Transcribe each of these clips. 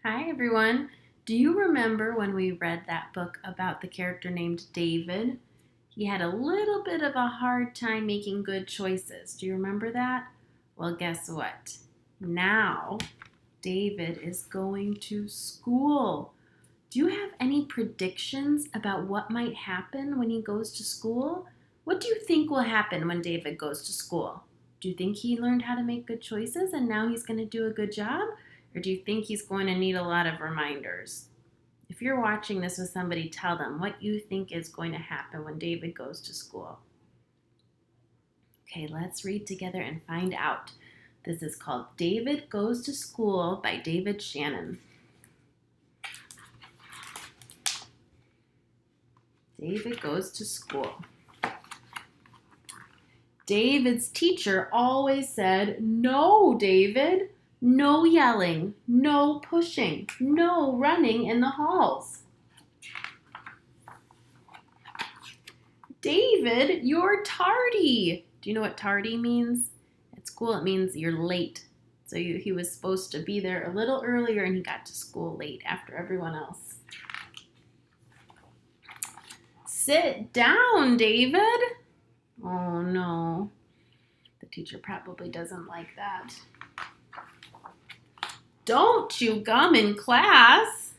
Hi, everyone. Do you remember when we read that book about the character named David? He had a little bit of a hard time making good choices. Do you remember that? Well, guess what? Now, David is going to school. Do you have any predictions about what might happen when he goes to school? What do you think will happen when David goes to school? Do you think he learned how to make good choices and now he's going to do a good job? Or do you think he's going to need a lot of reminders? If you're watching this with somebody, tell them what you think is going to happen when David goes to school. Okay, let's read together and find out. This is called David Goes to School by David Shannon. David goes to school. David's teacher always said, "No, David. No yelling, no pushing, no running in the halls." "David, you're tardy." Do you know what tardy means? At school, it means you're late. So he was supposed to be there a little earlier and he got to school late after everyone else. "Sit down, David." Oh no, the teacher probably doesn't like that. "Don't chew gum in class."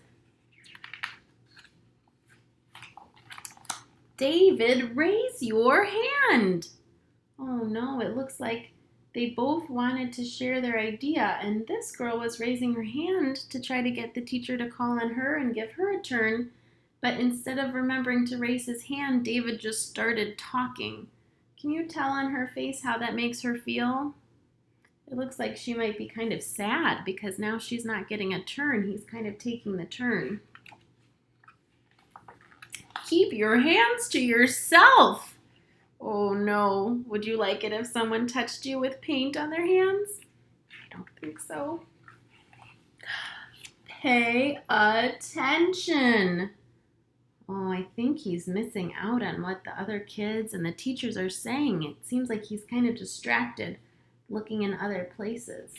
"David, raise your hand." Oh no, it looks like they both wanted to share their idea, and this girl was raising her hand to try to get the teacher to call on her and give her a turn. But instead of remembering to raise his hand, David just started talking. Can you tell on her face how that makes her feel? It looks like she might be kind of sad because now she's not getting a turn. He's kind of taking the turn. "Keep your hands to yourself." Oh no, would you like it if someone touched you with paint on their hands? I don't think so. "Pay attention." Oh, I think he's missing out on what the other kids and the teachers are saying. It seems like he's kind of distracted, looking in other places.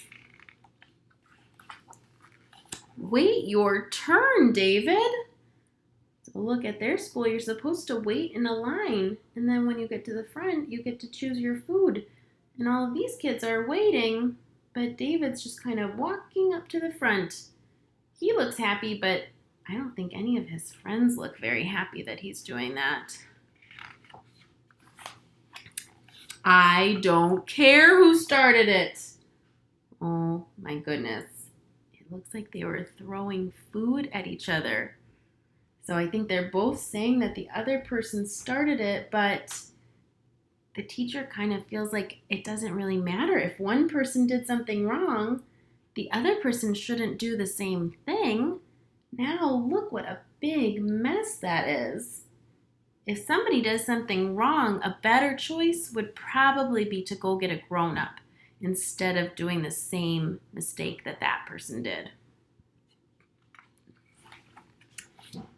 "Wait your turn, David." So look, at their school, you're supposed to wait in a line, and then when you get to the front, you get to choose your food. And all of these kids are waiting, but David's just kind of walking up to the front. He looks happy, but I don't think any of his friends look very happy that he's doing that. "I don't care who started it." Oh my goodness. It looks like they were throwing food at each other. So I think they're both saying that the other person started it, but the teacher kind of feels like it doesn't really matter. If one person did something wrong, the other person shouldn't do the same thing. Now look what a big mess that is. If somebody does something wrong, a better choice would probably be to go get a grown-up instead of doing the same mistake that that person did.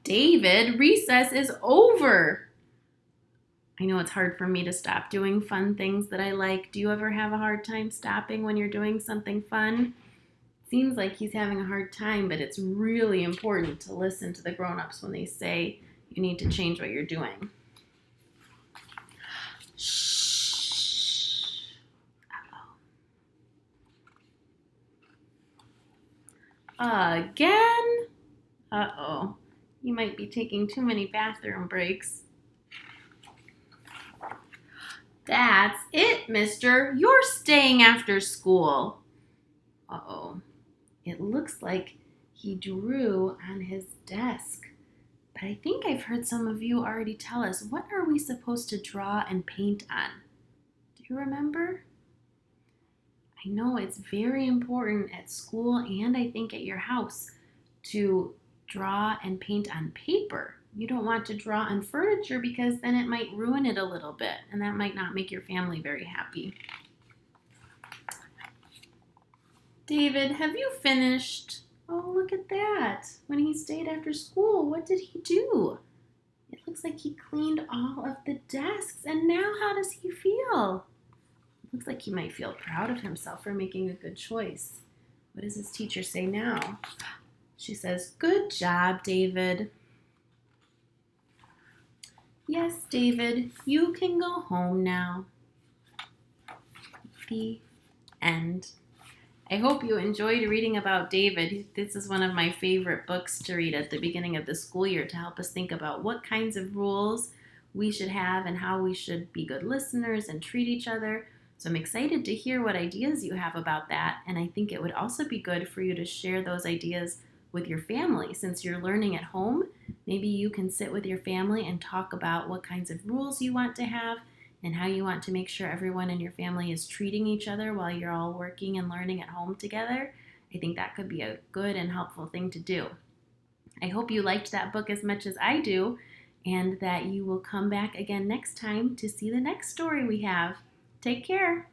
"David, recess is over." I know it's hard for me to stop doing fun things that I like. Do you ever have a hard time stopping when you're doing something fun? Seems like he's having a hard time, but it's really important to listen to the grown-ups when they say you need to change what you're doing. Shh. Uh-oh. Again? Uh-oh. You might be taking too many bathroom breaks. "That's it, mister. You're staying after school." Uh-oh. It looks like he drew on his desk. But I think I've heard some of you already tell us, what are we supposed to draw and paint on? Do you remember? I know it's very important at school and I think at your house to draw and paint on paper. You don't want to draw on furniture because then it might ruin it a little bit and that might not make your family very happy. "David, have you finished?" Oh, look at that. When he stayed after school, what did he do? It looks like he cleaned all of the desks. And now how does he feel? Looks like he might feel proud of himself for making a good choice. What does his teacher say now? She says, "Good job, David." "Yes, David, you can go home now." The end. I hope you enjoyed reading about David. This is one of my favorite books to read at the beginning of the school year to help us think about what kinds of rules we should have and how we should be good listeners and treat each other. So I'm excited to hear what ideas you have about that. And I think it would also be good for you to share those ideas with your family. Since you're learning at home, maybe you can sit with your family and talk about what kinds of rules you want to have and how you want to make sure everyone in your family is treating each other while you're all working and learning at home together. I think that could be a good and helpful thing to do. I hope you liked that book as much as I do, and that you will come back again next time to see the next story we have. Take care.